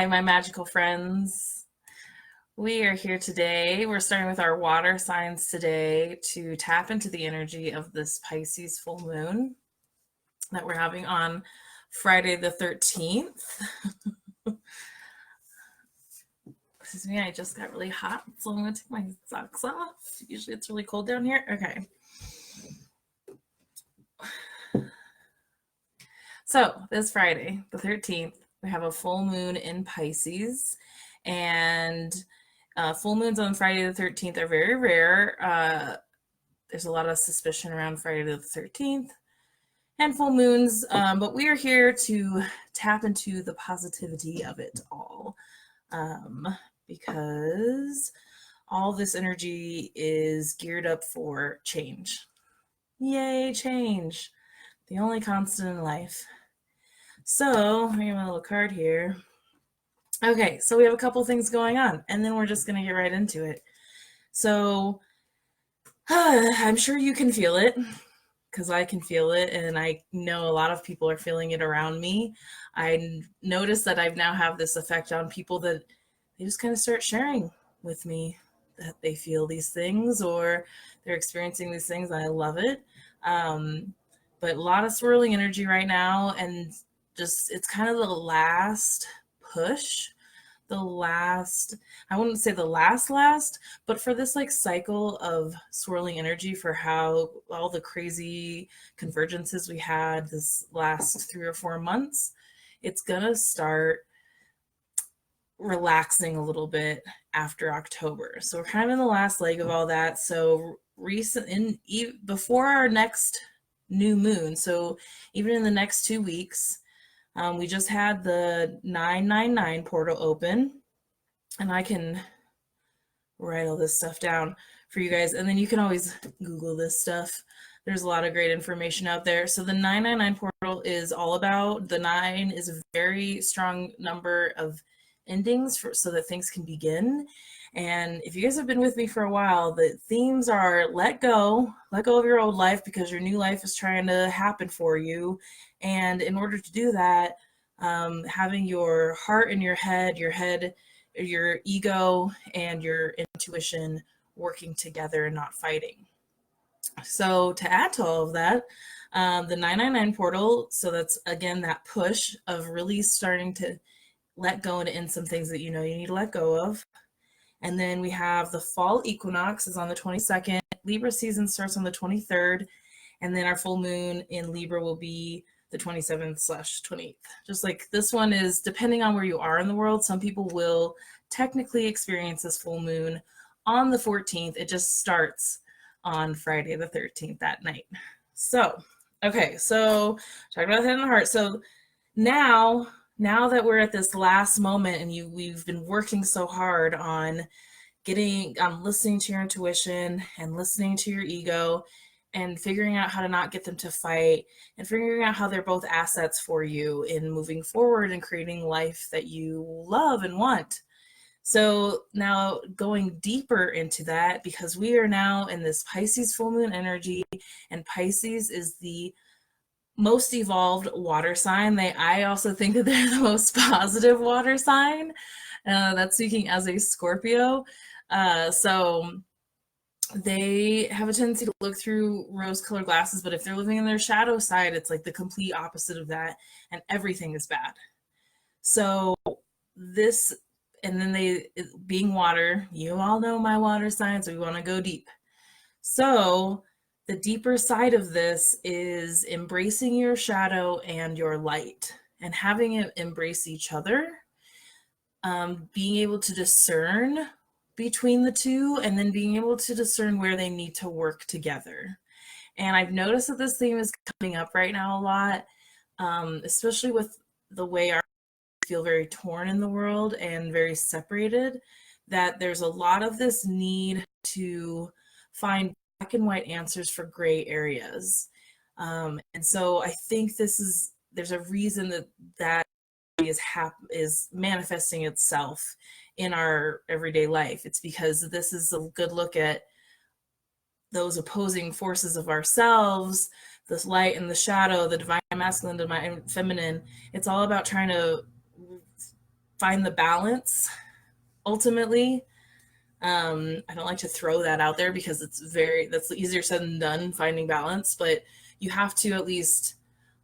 Hi, my magical friends. We are here today. We're starting with our water signs today to tap into the energy of this Pisces full moon that we're having on Friday the 13th. Excuse me, I just got really hot, so I'm going to take my socks off. Usually it's really cold down here. Okay. So this Friday, the 13th, we have a full moon in Pisces, and full moons on Friday the 13th are very rare. There's a lot of suspicion around Friday the 13th and full moons, but we are here to tap into the positivity of it all, because all this energy is geared up for change. Yay, change! The only constant in life. So, I have my little card here. Okay, so we have a couple things going on, and then we're just going to get right into it. So, I'm sure you can feel it, because I can feel it, and I know a lot of people are feeling it around me. I notice that I now have this effect on people that they just kind of start sharing with me that they feel these things or they're experiencing these things, and I love it. But a lot of swirling energy right now, and just it's kind of the last push, the last, I wouldn't say the last, but for this like cycle of swirling energy for how all the crazy convergences we had this last 3 or 4 months, it's gonna start relaxing a little bit after October. So we're kind of in the last leg of all that. So before our next new moon, so even in the next 2 weeks, we just had the 999 portal open, and I can write all this stuff down for you guys, and then you can always Google this stuff. There's a lot of great information out there. So the 999 portal is all about, the 9 is a very strong number of endings so that things can begin. And if you guys have been with me for a while, the themes are let go of your old life because your new life is trying to happen for you. And in order to do that, having your heart and your head, your ego and your intuition working together and not fighting. So to add to all of that, the 999 portal, so that's again that push of really starting to let go and end some things that you know you need to let go of. And then we have the fall equinox is on the 22nd. Libra season starts on the 23rd. And then our full moon in Libra will be the 27th/28th. Just like this one is, depending on where you are in the world, some people will technically experience this full moon on the 14th. It just starts on Friday the 13th that night. So, okay, so talking about the head and the heart. So now that we're at this last moment and we've been working so hard on listening to your intuition and listening to your ego and figuring out how to not get them to fight and figuring out how they're both assets for you in moving forward and creating life that you love and want. So now going deeper into that, because we are now in this Pisces full moon energy, and Pisces is the most evolved water sign. I also think that they're the most positive water sign. That's speaking as a Scorpio. So they have a tendency to look through rose-colored glasses, but if they're living in their shadow side, it's like the complete opposite of that, and everything is bad. So this, and then being water, you all know my water sign, so we want to go deep. So the deeper side of this is embracing your shadow and your light and having it embrace each other, being able to discern between the two, and then being able to discern where they need to work together. And I've noticed that this theme is coming up right now a lot, especially with the way our feel very torn in the world and very separated, that there's a lot of this need to find black and white answers for gray areas. And so I think there's a reason that is manifesting itself in our everyday life. It's because this is a good look at those opposing forces of ourselves, this light and the shadow, the divine masculine, divine feminine. It's all about trying to find the balance ultimately. I don't like to throw that out there because that's easier said than done, finding balance, but you have to at least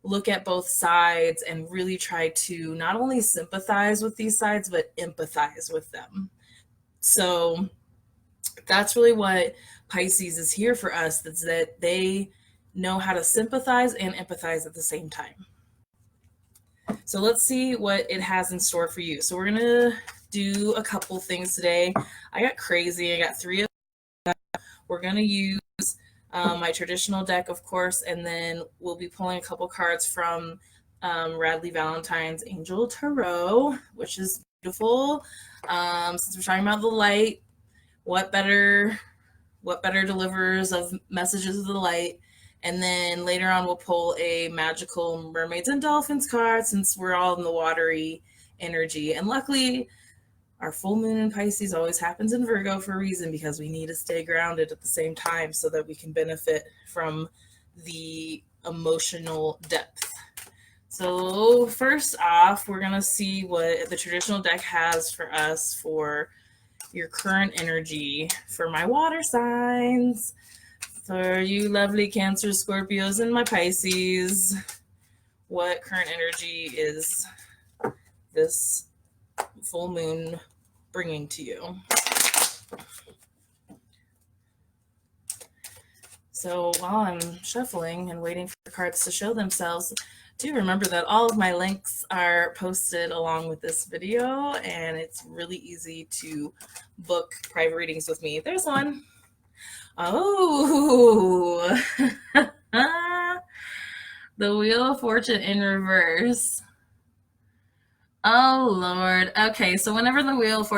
look at both sides and really try to not only sympathize with these sides, but empathize with them. So that's really what Pisces is here for us. That's that they know how to sympathize and empathize at the same time. So let's see what it has in store for you. So we're going to do a couple things today. I got crazy. I got 3 of them. We're going to use my traditional deck, of course, and then we'll be pulling a couple cards from Radley Valentine's Angel Tarot, which is beautiful. Since we're talking about the light, what better delivers of messages of the light? And then later on, we'll pull a magical mermaids and dolphins card since we're all in the watery energy. And luckily, our full moon in Pisces always happens in Virgo for a reason, because we need to stay grounded at the same time so that we can benefit from the emotional depth. So first off, we're going to see what the traditional deck has for us for your current energy for my water signs. For you lovely Cancer, Scorpios, and my Pisces, what current energy is this full moon bringing to you? So while I'm shuffling and waiting for the cards to show themselves, do remember that all of my links are posted along with this video, and it's really easy to book private readings with me. There's one. Oh, the Wheel of Fortune in reverse. Oh, Lord. Okay, so whenever the Wheel of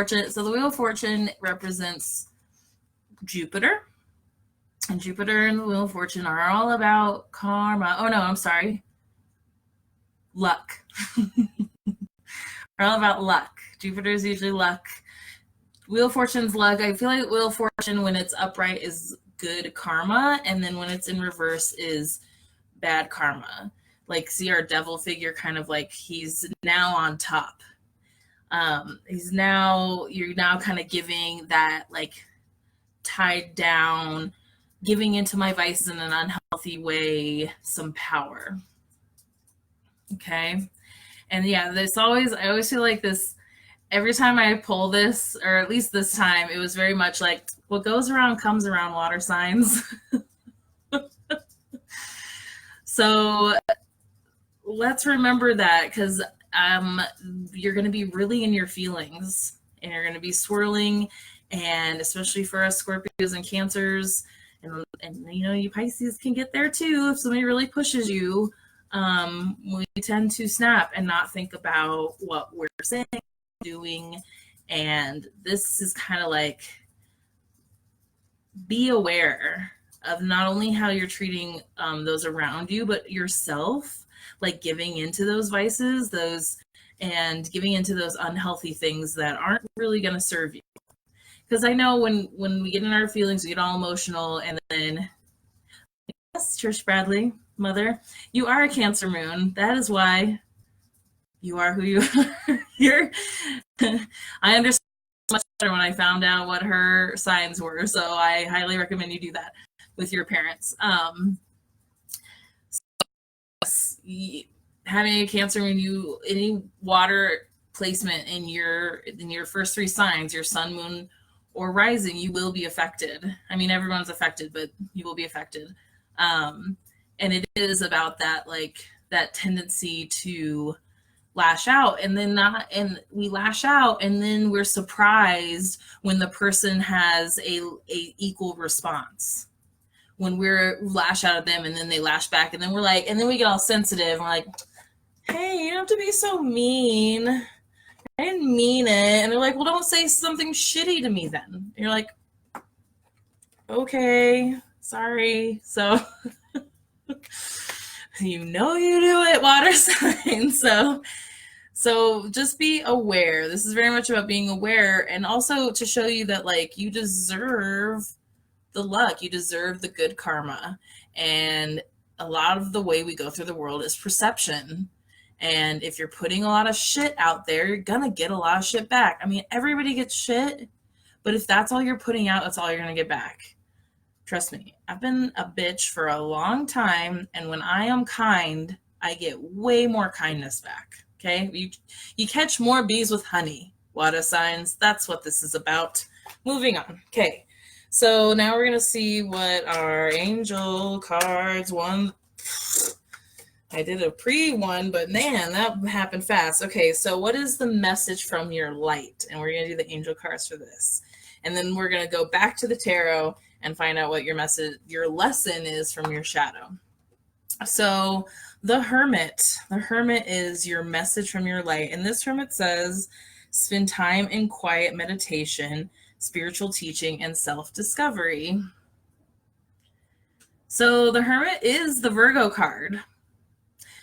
Fortune represents Jupiter. And Jupiter and the Wheel of Fortune are all about karma. Oh, no, I'm sorry. Luck. Are all about luck. Jupiter is usually luck. Wheel of Fortune's luck. I feel like Wheel of Fortune, when it's upright, is good karma, and then when it's in reverse is bad karma. Like, see our devil figure, kind of like he's now on top. You're now kind of giving that, like, tied down, giving into my vices in an unhealthy way some power. Okay. And yeah, I always feel like this, every time I pull this, or at least this time, it was very much like what goes around comes around, water signs. So let's remember that, because you're going to be really in your feelings, and you're going to be swirling, and especially for us Scorpios and Cancers, and you Pisces can get there too if somebody really pushes you. We tend to snap and not think about what we're saying, doing, and this is kind of like, be aware of not only how you're treating those around you, but yourself, like giving into those vices, and giving into those unhealthy things that aren't really going to serve you. Because I know when we get in our feelings, we get all emotional, and then, yes, Trish Bradley, mother, you are a Cancer moon. That is why you are who you are. I understand much better when I found out what her signs were, so I highly recommend you do that with your parents. Having a Cancer moon, any water placement in your first 3 signs, your sun, moon, or rising, you will be affected. I mean, everyone's affected, but you will be affected. And it is about that, like, that tendency to lash out, and we lash out, and then we're surprised when the person has a equal response. When we're lash out at them, and then they lash back, and then we're like, and then we get all sensitive, and we're like, hey, you don't have to be so mean. I didn't mean it. And they're like, well, don't say something shitty to me then. And you're like, okay, sorry. So you do it, water sign. So just be aware. This is very much about being aware, and also to show you that, like, you deserve the luck. You deserve the good karma. And a lot of the way we go through the world is perception. And if you're putting a lot of shit out there, you're gonna get a lot of shit back. I mean, everybody gets shit, but if that's all you're putting out, that's all you're gonna get back. Trust me, I've been a bitch for a long time, and when I am kind, I get way more kindness back. Okay? You catch more bees with honey, water signs. That's what this is about. Moving on. Okay. So now we're going to see what our angel cards one. I did a pre-one, but man, that happened fast. Okay, so what is the message from your light? And we're going to do the angel cards for this. And then we're going to go back to the tarot and find out what your message, your lesson is from your shadow. So the Hermit is your message from your light. And this Hermit says, spend time in quiet meditation, spiritual teaching, and self-discovery. So the Hermit is the Virgo card.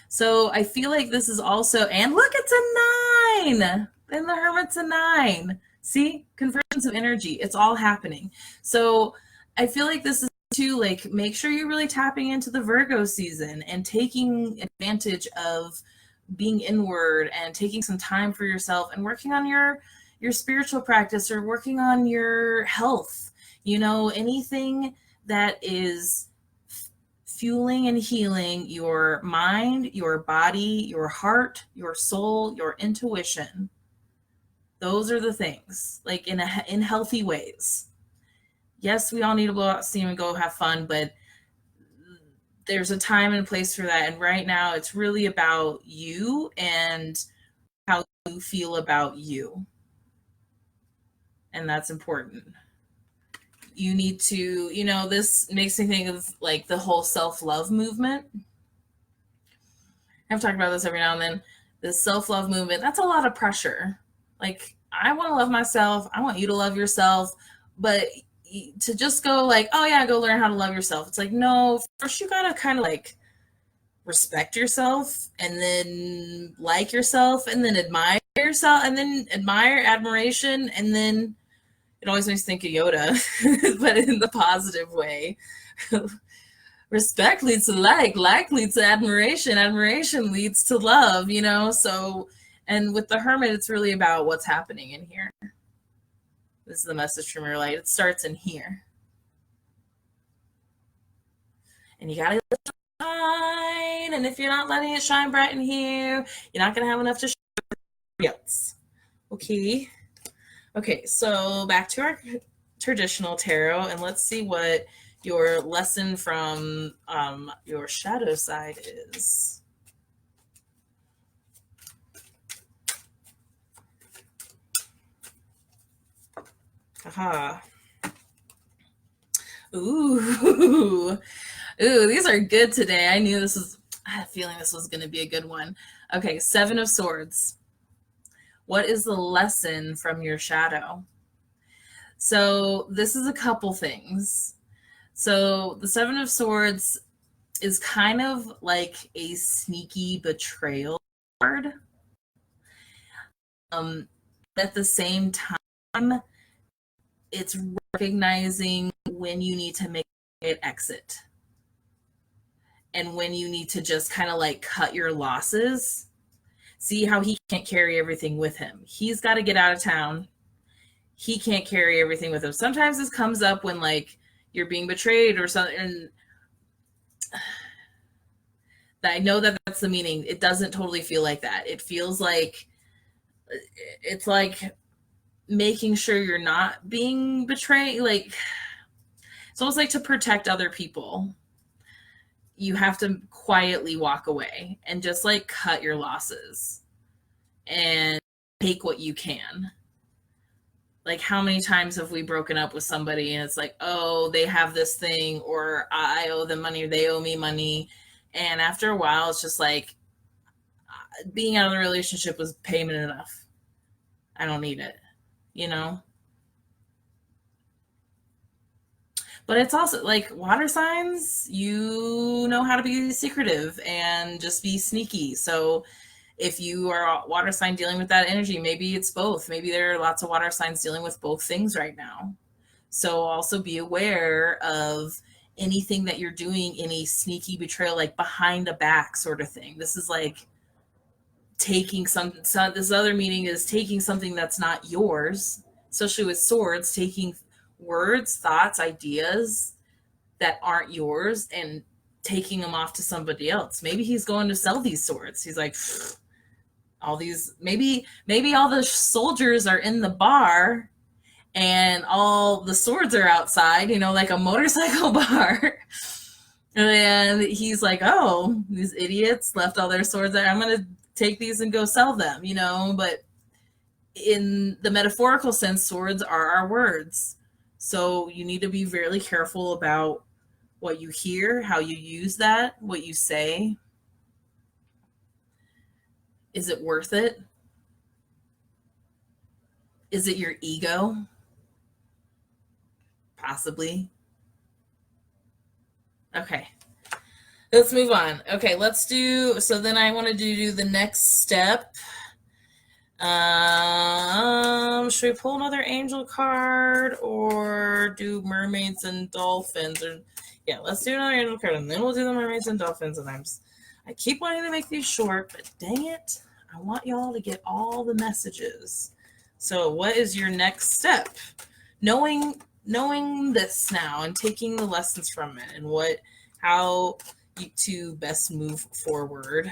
So I feel like this is also, and look, it's a 9. And the Hermit's a 9. See, convergence of energy. It's all happening. So I feel like this is to like make sure you're really tapping into the Virgo season and taking advantage of being inward and taking some time for yourself and working on your spiritual practice or working on your health. You know, anything that is fueling and healing your mind, your body, your heart, your soul, your intuition. Those are the things, like in healthy ways. Yes, we all need to blow out steam and go have fun, but there's a time and place for that. And right now it's really about you and how you feel about you. And that's important. You need to, you know, this makes me think of like the whole self-love movement. I've talked about this every now and then. This self-love movement, that's a lot of pressure. Like, I want to love myself. I want you to love yourself. But to just go like, oh yeah, go learn how to love yourself. It's like, no, first you gotta kind of like respect yourself and then like yourself and then admire yourself and then admiration. And then it always makes me think of Yoda, but in the positive way. Respect leads to like leads to admiration leads to love, you know? So, and with the Hermit, it's really about what's happening in here. This is the message from your light. It starts in here. And you gotta let it shine. And if you're not letting it shine bright in here, you're not gonna have enough to shine with everybody else. Okay. Okay, so back to our traditional tarot, and let's see what your lesson from your shadow side is. Aha. Ooh, these are good today. I had a feeling this was going to be a good one. Okay, 7 of Swords. What is the lesson from your shadow? So this is a couple things. So the 7 of Swords is kind of like a sneaky betrayal card. At the same time, it's recognizing when you need to make an exit and when you need to just kind of like cut your losses. See how he can't carry everything with him. He's got to get out of town. He can't carry everything with him. Sometimes this comes up when like you're being betrayed or something. And I know that that's the meaning. It doesn't totally feel like that. It feels like it's like making sure you're not being betrayed. Like it's almost like to protect other people. You have to quietly walk away and just like cut your losses and take what you can. Like how many times have we broken up with somebody and it's like, oh, they have this thing, or I owe them money, or they owe me money. And after a while, it's just like being out of the relationship was payment enough. I don't need it, you know? But it's also like water signs, you know how to be secretive and just be sneaky. So if you are a water sign dealing with that energy, maybe it's both. Maybe there are lots of water signs dealing with both things right now. So also be aware of anything that you're doing, any sneaky betrayal, like behind the back sort of thing. This is like taking this other meaning is taking something that's not yours, especially with swords, taking words, thoughts, ideas that aren't yours and taking them off to somebody else. Maybe he's going to sell these swords. He's like, all these, maybe all the soldiers are in the bar and all the swords are outside, like a motorcycle bar. And he's like, oh, these idiots left all their swords there. I'm going to take these and go sell them, But in the metaphorical sense, swords are our words. So you need to be very careful about what you hear, how you use that, what you say. Is it worth it? Is it your ego? Possibly. Okay. Let's move on. Okay, so then I want to do the next step. Should we pull another angel card or do mermaids and dolphins? Yeah, let's do another angel card and then we'll do the mermaids and dolphins. And I keep wanting to make these short, but dang it, I want y'all to get all the messages. So what is your next step? Knowing this now and taking the lessons from it and how you to best move forward.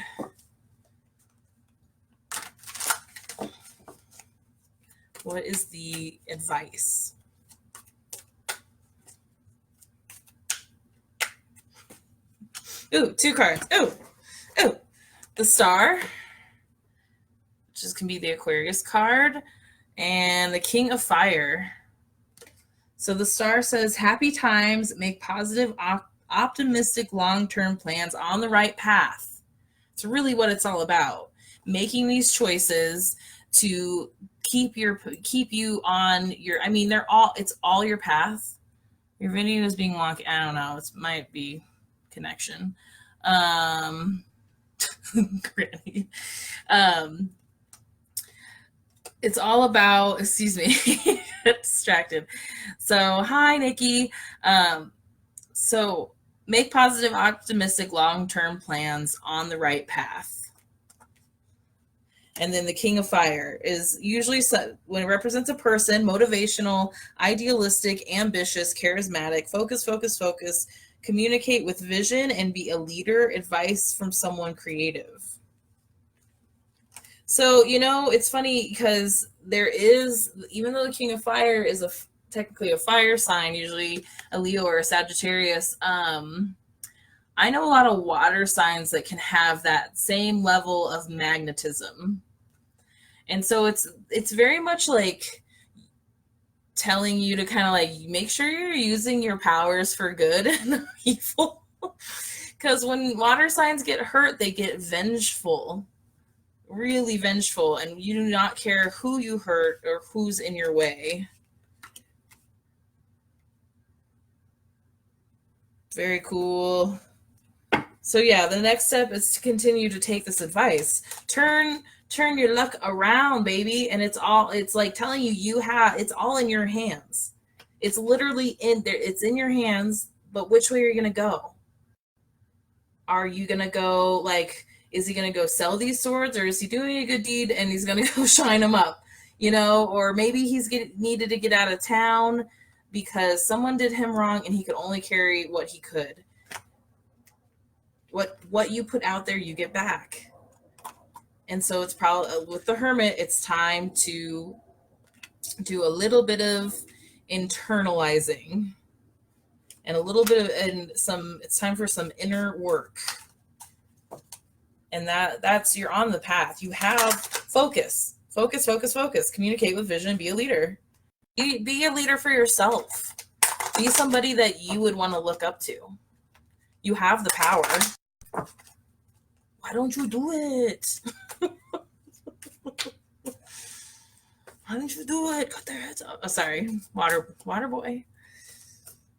What is the advice? Ooh, 2 cards. Ooh. The Star, which can be the Aquarius card, and the King of Fire. So the Star says, happy times, make positive, optimistic, long-term plans on the right path. It's really what it's all about. Making these choices to keep you on your, it's all your path. Your video is being wonky. I don't know. It might be connection. Granny. It's all about, excuse me, distracted. So, hi, Nikki. So make positive, optimistic, long-term plans on the right path. And then the King of Fire is usually when it represents a person, motivational, idealistic, ambitious, charismatic, focus, communicate with vision, and be a leader, advice from someone creative. So, it's funny because even though the King of Fire is technically a fire sign, usually a Leo or a Sagittarius, I know a lot of water signs that can have that same level of magnetism. And so it's very much like telling you to kind of like make sure you're using your powers for good and evil. Because when water signs get hurt, they get vengeful, really vengeful, and you do not care who you hurt or who's in your way. Very cool. So yeah, the next step is to continue to take this advice. Turn your luck around, baby. And it's like telling you it's all in your hands. It's literally in there. It's in your hands, but which way are you going to go? Are you going to go is he going to go sell these swords, or is he doing a good deed and he's going to go shine them up, or maybe he's needed to get out of town because someone did him wrong and he could only carry what he could. What you put out there, you get back. And so it's probably with the Hermit, it's time to do a little bit of internalizing and a little bit of it's time for some inner work. And that's you're on the path. You have focus, communicate with vision, be a leader. Be a leader for yourself. Be somebody that you would want to look up to. You have the power. Why don't you do it? Why don't you do it? Cut their heads up. Oh, sorry. Water boy.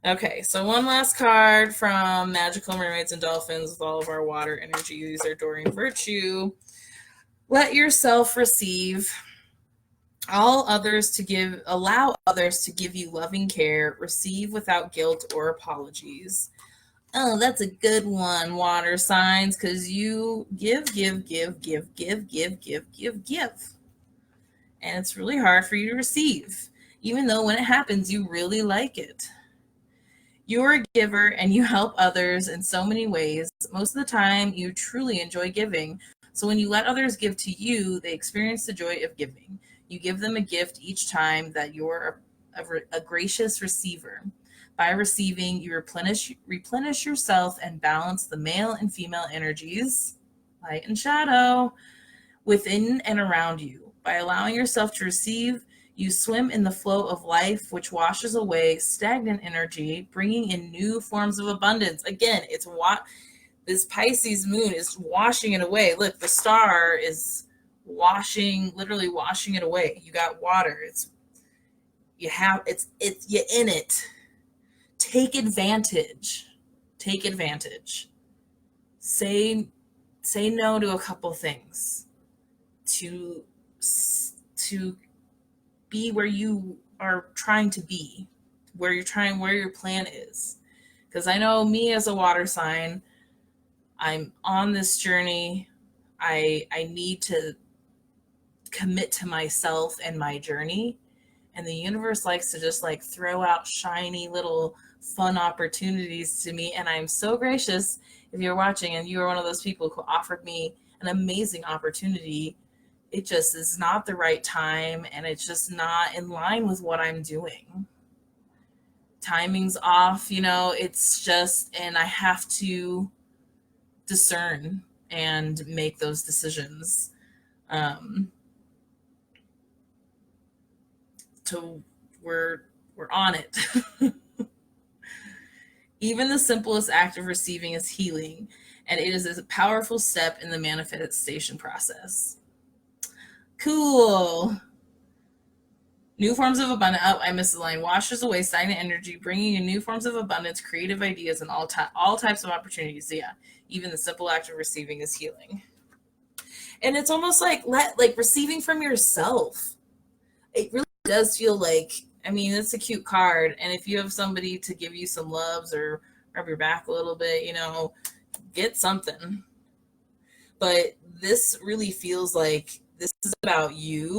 Okay, so one last card from Magical Mermaids and Dolphins with all of our water energy. These are Doreen Virtue. Let yourself receive. Allow others to give you loving care. Receive without guilt or apologies. Oh, that's a good one, water signs, because you give. And it's really hard for you to receive, even though when it happens, you really like it. You're a giver and you help others in so many ways. Most of the time, you truly enjoy giving. So when you let others give to you, they experience the joy of giving. You give them a gift each time that you're a gracious receiver. By receiving, you replenish yourself and balance the male and female energies, light and shadow, within and around you. By allowing yourself to receive, you swim in the flow of life, which washes away stagnant energy, bringing in new forms of abundance. Again, it's what this Pisces moon is washing it away. Look, the star is literally washing it away. You got water. You're in it. Take advantage. Take advantage. Say no to a couple things to be where you are trying to be, where your plan is. Because I know me as a water sign, I'm on this journey. I need to commit to myself and my journey. And the universe likes to just like throw out shiny little fun opportunities to me. And I'm so gracious if you're watching and you are one of those people who offered me an amazing opportunity. It just is not the right time, and it's just not in line with what I'm doing. Timing's off, it's just, and I have to discern and make those decisions. We're on it. Even the simplest act of receiving is healing, and it is a powerful step in the manifestation process. Cool. New forms of abundance. Oh, I missed the line. Washes away stagnant energy, bringing in new forms of abundance, creative ideas, and all types of opportunities. Yeah, even the simple act of receiving is healing. And it's almost like receiving from yourself. It really does feel like, I mean, it's a cute card, and if you have somebody to give you some loves or rub your back a little bit, get something. But this really feels like this is about you,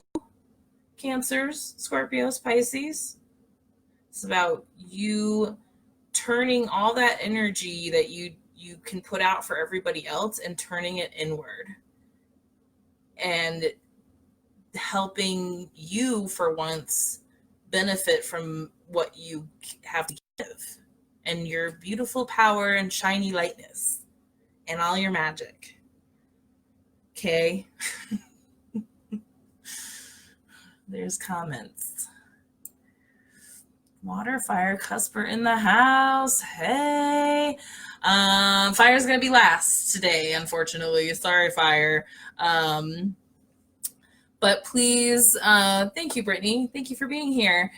Cancers, Scorpios, Pisces. It's about you turning all that energy that you can put out for everybody else and turning it inward. And helping you, for once, benefit from what you have to give. And your beautiful power and shiny lightness. And all your magic. Okay? There's comments. Water, fire, cusper in the house. Hey. Fire's going to be last today, unfortunately. Sorry, fire. But please, thank you, Brittany. Thank you for being here.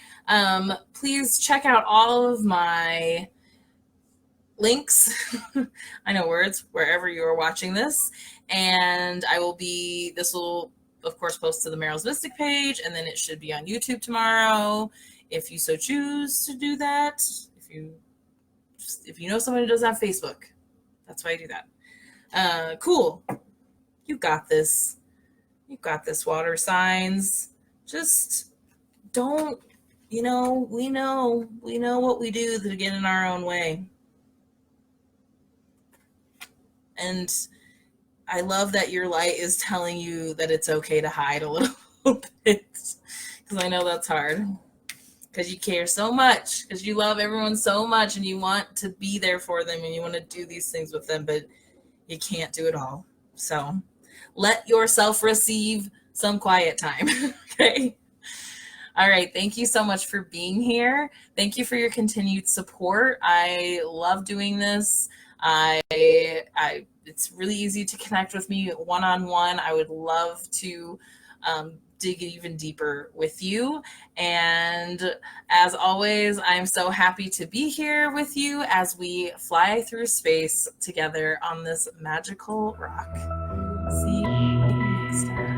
Please check out all of my links. I know words, wherever you are watching this. And this will, of course, post to the Meryl's Mystic page, and then it should be on YouTube tomorrow, if you so choose to do that. If you know someone who doesn't have Facebook, that's why I do that. Cool. You got this. You got this, water signs. Just don't, we know what we do to get in our own way. And I love that your light is telling you that it's okay to hide a little bit, because I know that's hard, because you care so much, because you love everyone so much, and you want to be there for them, and you want to do these things with them, but you can't do it all. So let yourself receive some quiet time. Okay. All right. Thank you so much for being here. Thank you for your continued support. I love doing this. It's really easy to connect with me one-on-one. I would love to dig even deeper with you. And as always, I'm so happy to be here with you as we fly through space together on this magical rock. See you next time.